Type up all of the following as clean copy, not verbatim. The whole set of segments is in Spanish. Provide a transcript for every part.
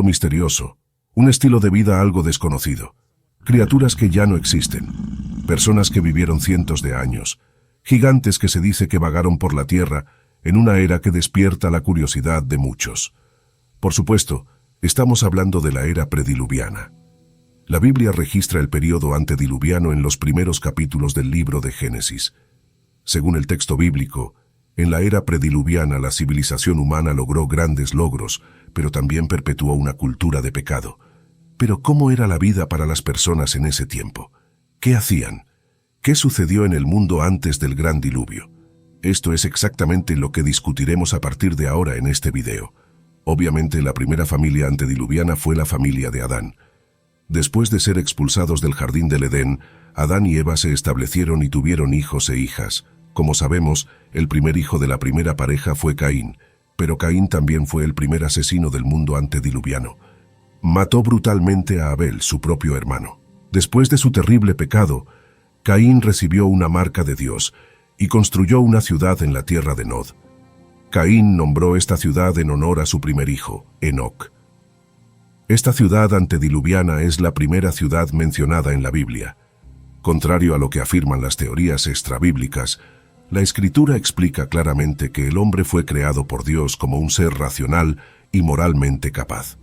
mundo misterioso, un estilo de vida algo desconocido, criaturas que ya no existen, personas que vivieron cientos de años, gigantes que se dice que vagaron por la Tierra en una era que despierta la curiosidad de muchos. Por supuesto, estamos hablando de la era prediluviana. La Biblia registra el período antediluviano en los primeros capítulos del libro de Génesis. Según el texto bíblico, en la era prediluviana la civilización humana logró grandes logros, pero también perpetuó una cultura de pecado. Pero ¿cómo era la vida para las personas en ese tiempo? ¿Qué hacían? ¿Qué sucedió en el mundo antes del gran diluvio? Esto es exactamente lo que discutiremos a partir de ahora en este video. Obviamente la primera familia antediluviana fue la familia de Adán. Después de ser expulsados del jardín del Edén, Adán y Eva se establecieron y tuvieron hijos e hijas. Como sabemos, el primer hijo de la primera pareja fue Caín, pero Caín también fue el primer asesino del mundo antediluviano. Mató brutalmente a Abel, su propio hermano. Después de su terrible pecado, Caín recibió una marca de Dios y construyó una ciudad en la tierra de Nod. Caín nombró esta ciudad en honor a su primer hijo, Enoc. Esta ciudad antediluviana es la primera ciudad mencionada en la Biblia. Contrario a lo que afirman las teorías extrabíblicas, la Escritura explica claramente que el hombre fue creado por Dios como un ser racional y moralmente capaz.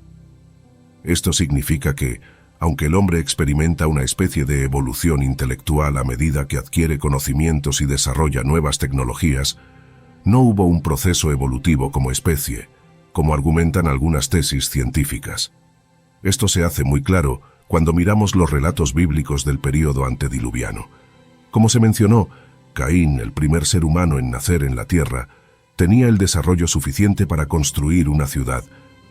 Esto significa que, aunque el hombre experimenta una especie de evolución intelectual a medida que adquiere conocimientos y desarrolla nuevas tecnologías, no hubo un proceso evolutivo como especie, como argumentan algunas tesis científicas. Esto se hace muy claro cuando miramos los relatos bíblicos del período antediluviano. Como se mencionó, Caín, el primer ser humano en nacer en la tierra, tenía el desarrollo suficiente para construir una ciudad.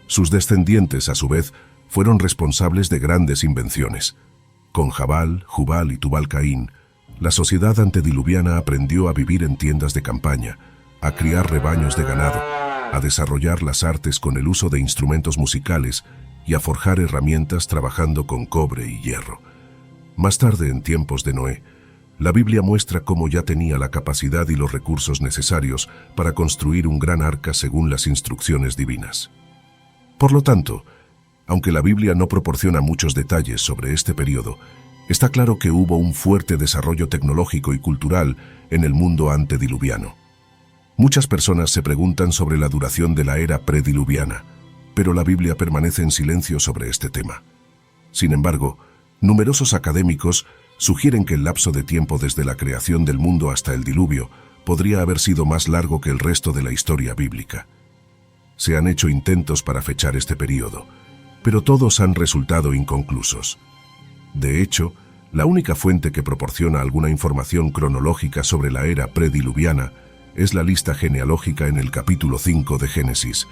Sus descendientes, a su vez, fueron responsables de grandes invenciones. Con Jabal, Jubal y Tubal-Caín, la sociedad antediluviana aprendió a vivir en tiendas de campaña, a criar rebaños de ganado, a desarrollar las artes con el uso de instrumentos musicales y a forjar herramientas trabajando con cobre y hierro. Más tarde, en tiempos de Noé, la Biblia muestra cómo ya tenía la capacidad y los recursos necesarios para construir un gran arca según las instrucciones divinas. Por lo tanto, aunque la Biblia no proporciona muchos detalles sobre este periodo, está claro que hubo un fuerte desarrollo tecnológico y cultural en el mundo antediluviano. Muchas personas se preguntan sobre la duración de la era prediluviana, pero la Biblia permanece en silencio sobre este tema. Sin embargo, numerosos académicos sugieren que el lapso de tiempo desde la creación del mundo hasta el diluvio podría haber sido más largo que el resto de la historia bíblica. Se han hecho intentos para fechar este periodo, pero todos han resultado inconclusos. De hecho, la única fuente que proporciona alguna información cronológica sobre la era prediluviana es la lista genealógica en el capítulo 5 de Génesis.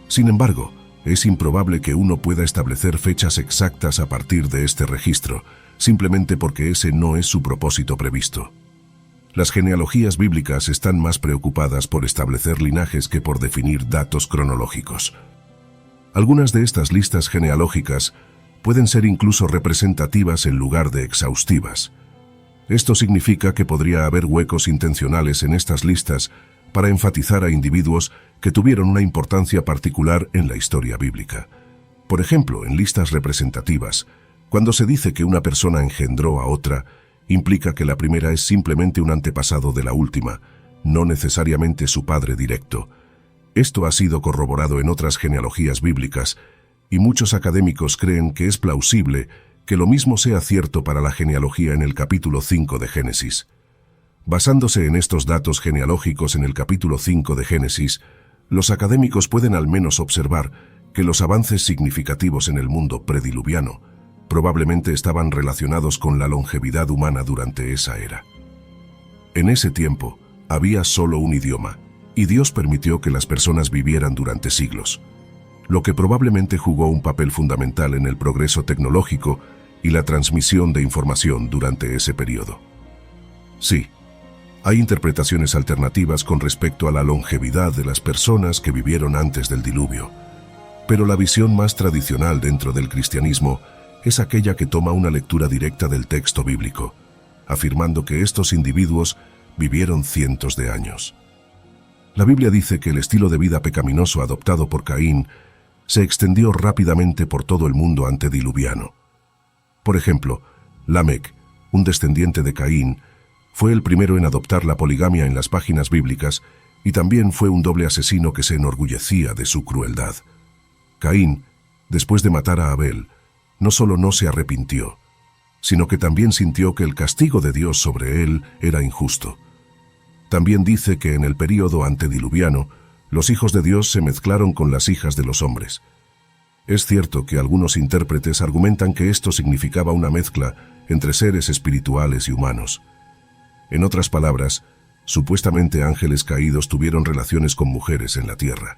Sin embargo, es improbable que uno pueda establecer fechas exactas a partir de este registro, simplemente porque ese no es su propósito previsto. Las genealogías bíblicas están más preocupadas por establecer linajes que por definir datos cronológicos. Algunas de estas listas genealógicas pueden ser incluso representativas en lugar de exhaustivas. Esto significa que podría haber huecos intencionales en estas listas para enfatizar a individuos que tuvieron una importancia particular en la historia bíblica. Por ejemplo, en listas representativas, cuando se dice que una persona engendró a otra, implica que la primera es simplemente un antepasado de la última, no necesariamente su padre directo. Esto ha sido corroborado en otras genealogías bíblicas, y muchos académicos creen que es plausible que lo mismo sea cierto para la genealogía en el capítulo 5 de Génesis. Basándose en estos datos genealógicos en el capítulo 5 de Génesis, los académicos pueden al menos observar que los avances significativos en el mundo prediluviano probablemente estaban relacionados con la longevidad humana durante esa era. En ese tiempo, había solo un idioma, y Dios permitió que las personas vivieran durante siglos, lo que probablemente jugó un papel fundamental en el progreso tecnológico y la transmisión de información durante ese periodo. Sí, hay interpretaciones alternativas con respecto a la longevidad de las personas que vivieron antes del diluvio, pero la visión más tradicional dentro del cristianismo es aquella que toma una lectura directa del texto bíblico, afirmando que estos individuos vivieron cientos de años. La Biblia dice que el estilo de vida pecaminoso adoptado por Caín se extendió rápidamente por todo el mundo antediluviano. Por ejemplo, Lamec, un descendiente de Caín, fue el primero en adoptar la poligamia en las páginas bíblicas y también fue un doble asesino que se enorgullecía de su crueldad. Caín, después de matar a Abel, no solo no se arrepintió, sino que también sintió que el castigo de Dios sobre él era injusto. También dice que en el período antediluviano, los hijos de Dios se mezclaron con las hijas de los hombres. Es cierto que algunos intérpretes argumentan que esto significaba una mezcla entre seres espirituales y humanos. En otras palabras, supuestamente ángeles caídos tuvieron relaciones con mujeres en la tierra.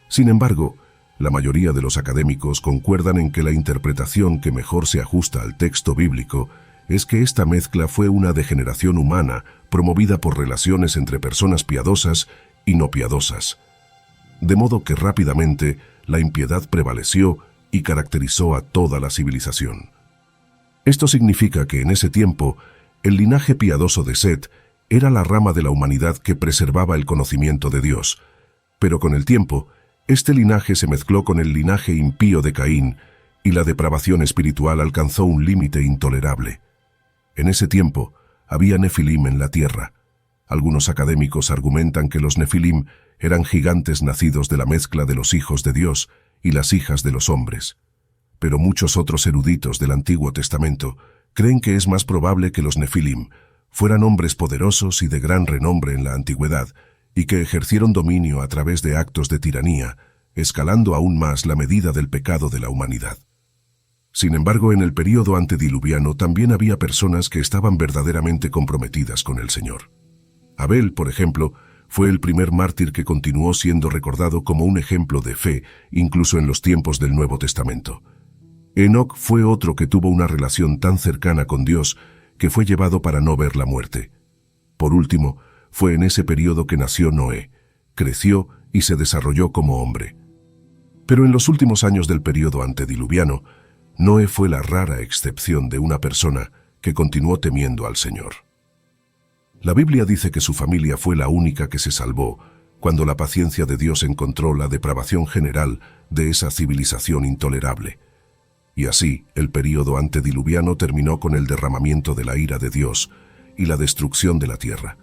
Sin embargo, la mayoría de los académicos concuerdan en que la interpretación que mejor se ajusta al texto bíblico es que esta mezcla fue una degeneración humana promovida por relaciones entre personas piadosas y no piadosas. De modo que rápidamente la impiedad prevaleció y caracterizó a toda la civilización. Esto significa que en ese tiempo, el linaje piadoso de Set era la rama de la humanidad que preservaba el conocimiento de Dios, pero con el tiempo, este linaje se mezcló con el linaje impío de Caín y la depravación espiritual alcanzó un límite intolerable. En ese tiempo, había Nefilim en la tierra. Algunos académicos argumentan que los Nefilim eran gigantes nacidos de la mezcla de los hijos de Dios y las hijas de los hombres. Pero muchos otros eruditos del Antiguo Testamento creen que es más probable que los Nefilim fueran hombres poderosos y de gran renombre en la antigüedad y que ejercieron dominio a través de actos de tiranía, escalando aún más la medida del pecado de la humanidad. Sin embargo, en el período antediluviano también había personas que estaban verdaderamente comprometidas con el Señor. Abel, por ejemplo, fue el primer mártir que continuó siendo recordado como un ejemplo de fe, incluso en los tiempos del Nuevo Testamento. Enoc fue otro que tuvo una relación tan cercana con Dios que fue llevado para no ver la muerte. Por último, fue en ese período que nació Noé, creció y se desarrolló como hombre. Pero en los últimos años del período antediluviano, Noé fue la rara excepción de una persona que continuó temiendo al Señor. La Biblia dice que su familia fue la única que se salvó cuando la paciencia de Dios encontró la depravación general de esa civilización intolerable. Y así, el período antediluviano terminó con el derramamiento de la ira de Dios y la destrucción de la tierra.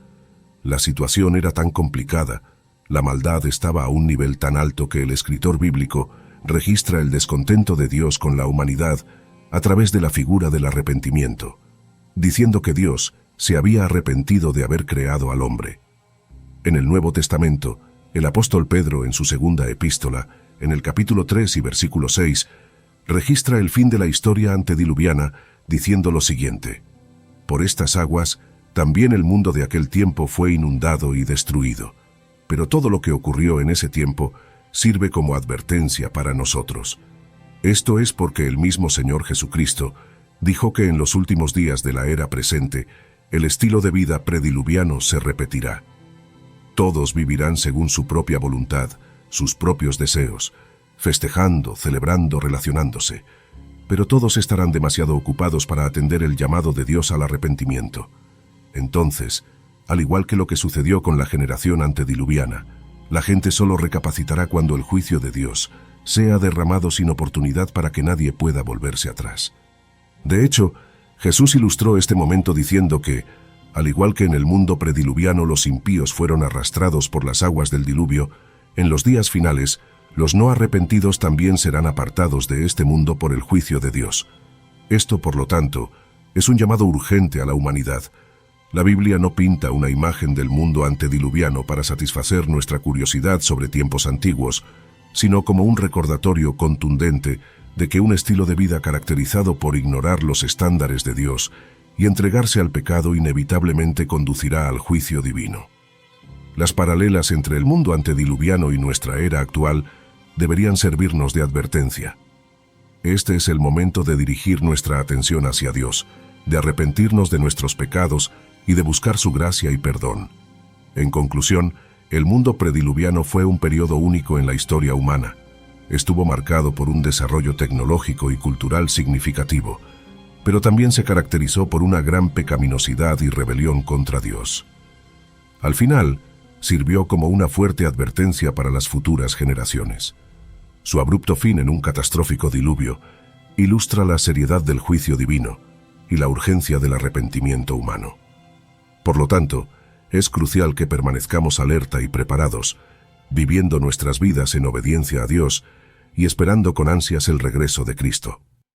La situación era tan complicada, la maldad estaba a un nivel tan alto que el escritor bíblico registra el descontento de Dios con la humanidad a través de la figura del arrepentimiento, diciendo que Dios se había arrepentido de haber creado al hombre. En el Nuevo Testamento, el apóstol Pedro, en su segunda epístola, en el capítulo 3 y versículo 6, registra el fin de la historia antediluviana diciendo lo siguiente: por estas aguas, también el mundo de aquel tiempo fue inundado y destruido. Pero todo lo que ocurrió en ese tiempo sirve como advertencia para nosotros. Esto es porque el mismo Señor Jesucristo dijo que en los últimos días de la era presente, el estilo de vida prediluviano se repetirá. Todos vivirán según su propia voluntad, sus propios deseos, festejando, celebrando, relacionándose. Pero todos estarán demasiado ocupados para atender el llamado de Dios al arrepentimiento. Entonces, al igual que lo que sucedió con la generación antediluviana, la gente solo recapacitará cuando el juicio de Dios sea derramado sin oportunidad para que nadie pueda volverse atrás. De hecho, Jesús ilustró este momento diciendo que, al igual que en el mundo prediluviano los impíos fueron arrastrados por las aguas del diluvio, en los días finales, los no arrepentidos también serán apartados de este mundo por el juicio de Dios. Esto, por lo tanto, es un llamado urgente a la humanidad. La Biblia no pinta una imagen del mundo antediluviano para satisfacer nuestra curiosidad sobre tiempos antiguos, sino como un recordatorio contundente de que un estilo de vida caracterizado por ignorar los estándares de Dios y entregarse al pecado inevitablemente conducirá al juicio divino. Las paralelas entre el mundo antediluviano y nuestra era actual deberían servirnos de advertencia. Este es el momento de dirigir nuestra atención hacia Dios, de arrepentirnos de nuestros pecados y de buscar su gracia y perdón. En conclusión, el mundo prediluviano fue un periodo único en la historia humana. Estuvo marcado por un desarrollo tecnológico y cultural significativo, pero también se caracterizó por una gran pecaminosidad y rebelión contra Dios. Al final, sirvió como una fuerte advertencia para las futuras generaciones. Su abrupto fin en un catastrófico diluvio ilustra la seriedad del juicio divino y la urgencia del arrepentimiento humano. Por lo tanto, es crucial que permanezcamos alerta y preparados, viviendo nuestras vidas en obediencia a Dios y esperando con ansias el regreso de Cristo.